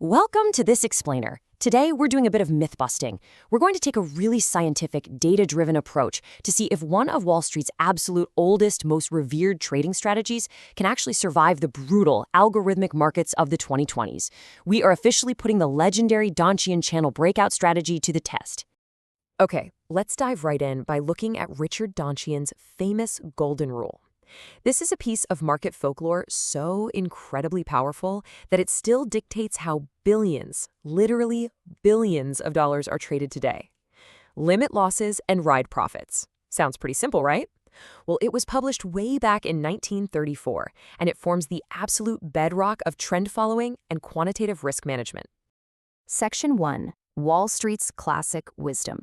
Welcome to This Explainer. Today, we're doing a bit of myth busting. We're going to take a really scientific, data-driven approach to see if one of Wall Street's absolute oldest, most revered trading strategies can actually survive the brutal, algorithmic markets of the 2020s. We are officially putting the legendary Donchian channel breakout strategy to the test. Okay, let's dive right in by looking at Richard Donchian's famous golden rule. This is a piece of market folklore so incredibly powerful that it still dictates how billions, literally billions of dollars are traded today. Limit losses and ride profits. Sounds pretty simple, right? Well, it was published way back in 1934, and it forms the absolute bedrock of trend following and quantitative risk management. Section 1. Wall Street's Classic Wisdom.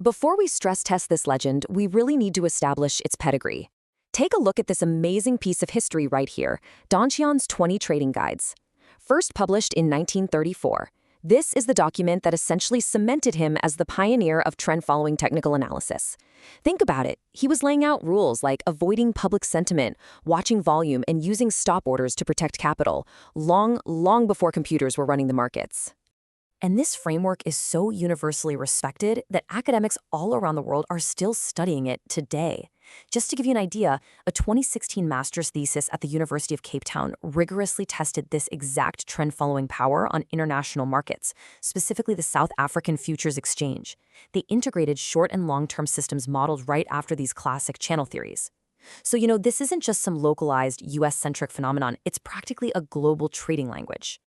Before we stress test this legend, we really need to establish its pedigree. Take a look at this amazing piece of history right here, Donchian's 20 Trading Guides. First published in 1934, this is the document that essentially cemented him as the pioneer of trend-following technical analysis. Think about it. He was laying out rules like avoiding public sentiment, watching volume, and using stop orders to protect capital, long before computers were running the markets. And this framework is so universally respected that academics all around the world are still studying it today. Just to give you an idea, a 2016 master's thesis at the University of Cape Town rigorously tested this exact trend-following power on international markets, specifically the South African Futures Exchange. They integrated short and long-term systems modeled right after these classic channel theories. So, this isn't just some localized US-centric phenomenon, it's practically a global trading language.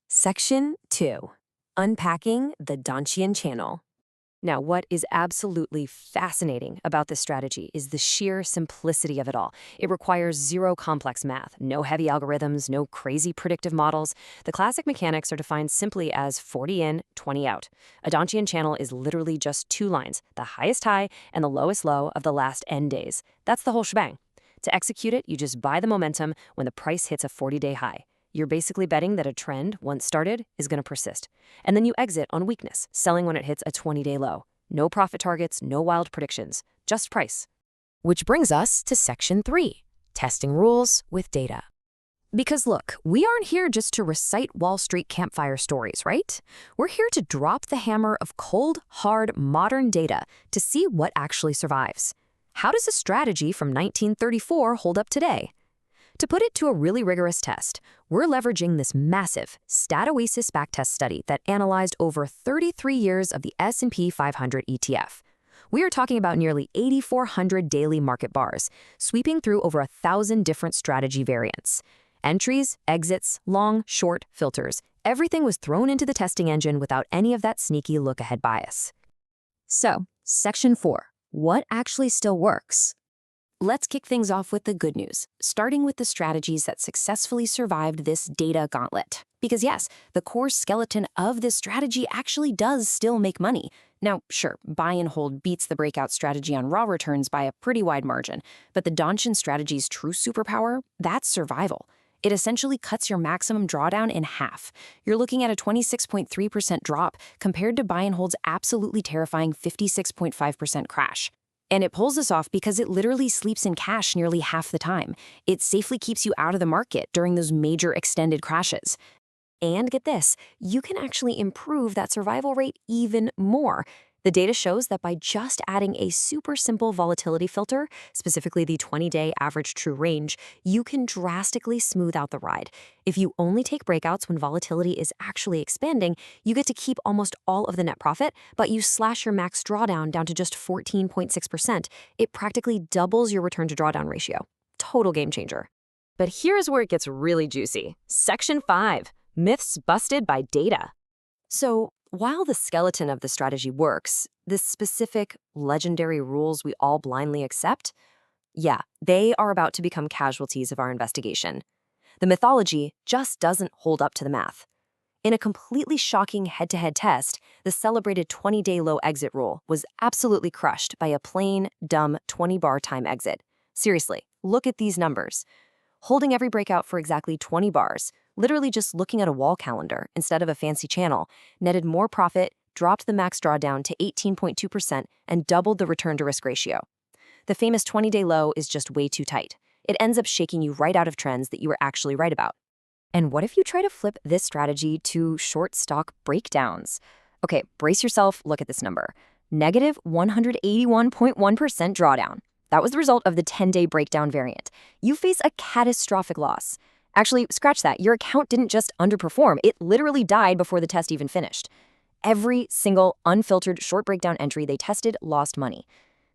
Section 2. Unpacking the Donchian channel. Now, what is absolutely fascinating about this strategy is the sheer simplicity of it all. It requires zero complex math, no heavy algorithms, no crazy predictive models. The classic mechanics are defined simply as 40 in, 20 out. A Donchian channel is literally just two lines, the highest high and the lowest low of the last N days. That's the whole shebang. To execute it, you just buy the momentum when the price hits a 40-day high. You're basically betting that a trend, once started, is going to persist. And then you exit on weakness, selling when it hits a 20-day low. No profit targets, no wild predictions, just price. Which brings us to Section 3, testing rules with data. Because look, we aren't here just to recite Wall Street campfire stories, right? We're here to drop the hammer of cold, hard, modern data to see what actually survives. How does a strategy from 1934 hold up today? To put it to a really rigorous test, we're leveraging this massive StatOasis backtest study that analyzed over 33 years of the S&P 500 ETF. We are talking about nearly 8,400 daily market bars, sweeping through over 1,000 different strategy variants. Entries, exits, long, short, filters, everything was thrown into the testing engine without any of that sneaky look-ahead bias. So, Section 4. What actually still works? Let's kick things off with the good news, starting with the strategies that successfully survived this data gauntlet. Because yes, the core skeleton of this strategy actually does still make money. Now, sure, buy and hold beats the breakout strategy on raw returns by a pretty wide margin, but the Donchian strategy's true superpower, that's survival. It essentially cuts your maximum drawdown in half. You're looking at a 26.3% drop compared to buy and hold's absolutely terrifying 56.5% crash. And it pulls this off because it literally sleeps in cash nearly half the time. It safely keeps you out of the market during those major extended crashes. And get this, you can actually improve that survival rate even more. The data shows that by just adding a super simple volatility filter, specifically the 20-day average true range, you can drastically smooth out the ride. If you only take breakouts when volatility is actually expanding, you get to keep almost all of the net profit, but you slash your max drawdown down to just 14.6%. It practically doubles your return to drawdown ratio. Total game changer. But here's where it gets really juicy. Section 5, myths busted by data. So, while the skeleton of the strategy works, the specific, legendary rules we all blindly accept, yeah, they are about to become casualties of our investigation. The mythology just doesn't hold up to the math. In a completely shocking head-to-head test, the celebrated 20-day low exit rule was absolutely crushed by a plain, dumb 20-bar time exit. Seriously, look at these numbers. Holding every breakout for exactly 20 bars, literally just looking at a wall calendar instead of a fancy channel, netted more profit, dropped the max drawdown to 18.2%, and doubled the return-to-risk ratio. The famous 20-day low is just way too tight. It ends up shaking you right out of trends that you were actually right about. And what if you try to flip this strategy to short stock breakdowns? Okay, brace yourself, look at this number. Negative 181.1% drawdown. That was the result of the 10-day breakdown variant. You face a catastrophic loss. Actually, scratch that. Your account didn't just underperform. It literally died before the test even finished. Every single unfiltered short breakdown entry they tested lost money.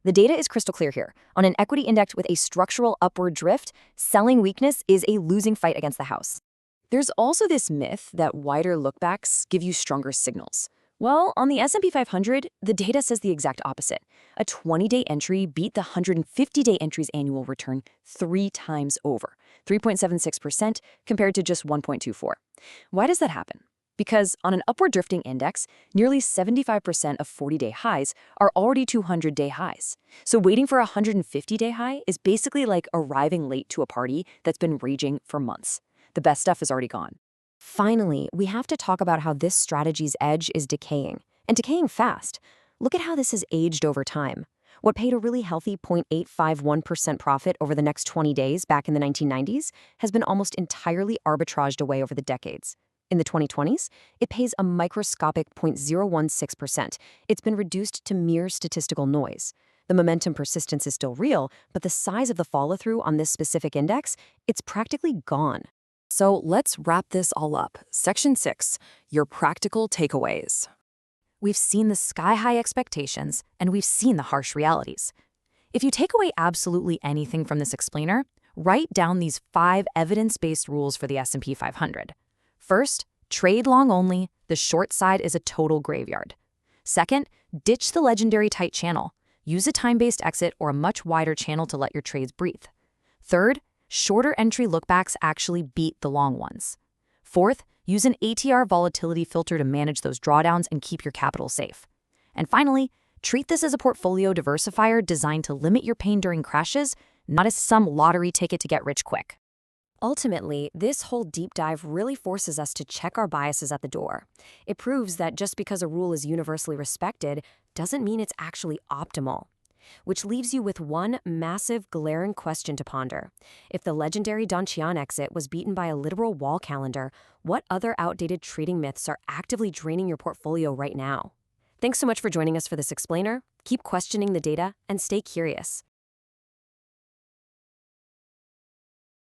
The data is crystal clear here. On an equity index with a structural upward drift, selling weakness is a losing fight against the house. There's also this myth that wider lookbacks give you stronger signals. Well, on the S&P 500, the data says the exact opposite. A 20-day entry beat the 150-day entry's annual return 3 times over, 3.76% compared to just 1.24. Why does that happen? Because on an upward drifting index, nearly 75% of 40-day highs are already 200-day highs. So waiting for a 150-day high is basically like arriving late to a party that's been raging for months. The best stuff is already gone. Finally, we have to talk about how this strategy's edge is decaying, and decaying fast. Look at how this has aged over time. What paid a really healthy 0.851% profit over the next 20 days back in the 1990s has been almost entirely arbitraged away over the decades. In the 2020s, it pays a microscopic 0.016%. It's been reduced to mere statistical noise. The momentum persistence is still real, but the size of the follow-through on this specific index, it's practically gone. So let's wrap this all up. Section 6, your practical takeaways. We've seen the sky-high expectations, and we've seen the harsh realities. If you take away absolutely anything from this explainer, write down these 5 evidence-based rules for the S&P 500. First, trade long only. The short side is a total graveyard. Second, ditch the legendary tight channel. Use a time-based exit or a much wider channel to let your trades breathe. Third, shorter entry lookbacks actually beat the long ones. Fourth, use an ATR volatility filter to manage those drawdowns and keep your capital safe. And finally, treat this as a portfolio diversifier designed to limit your pain during crashes, not as some lottery ticket to get rich quick. Ultimately, this whole deep dive really forces us to check our biases at the door. It proves that just because a rule is universally respected doesn't mean it's actually optimal. Which leaves you with one massive, glaring question to ponder. If the legendary Donchian exit was beaten by a literal wall calendar, what other outdated trading myths are actively draining your portfolio right now? Thanks so much for joining us for this explainer. Keep questioning the data and stay curious.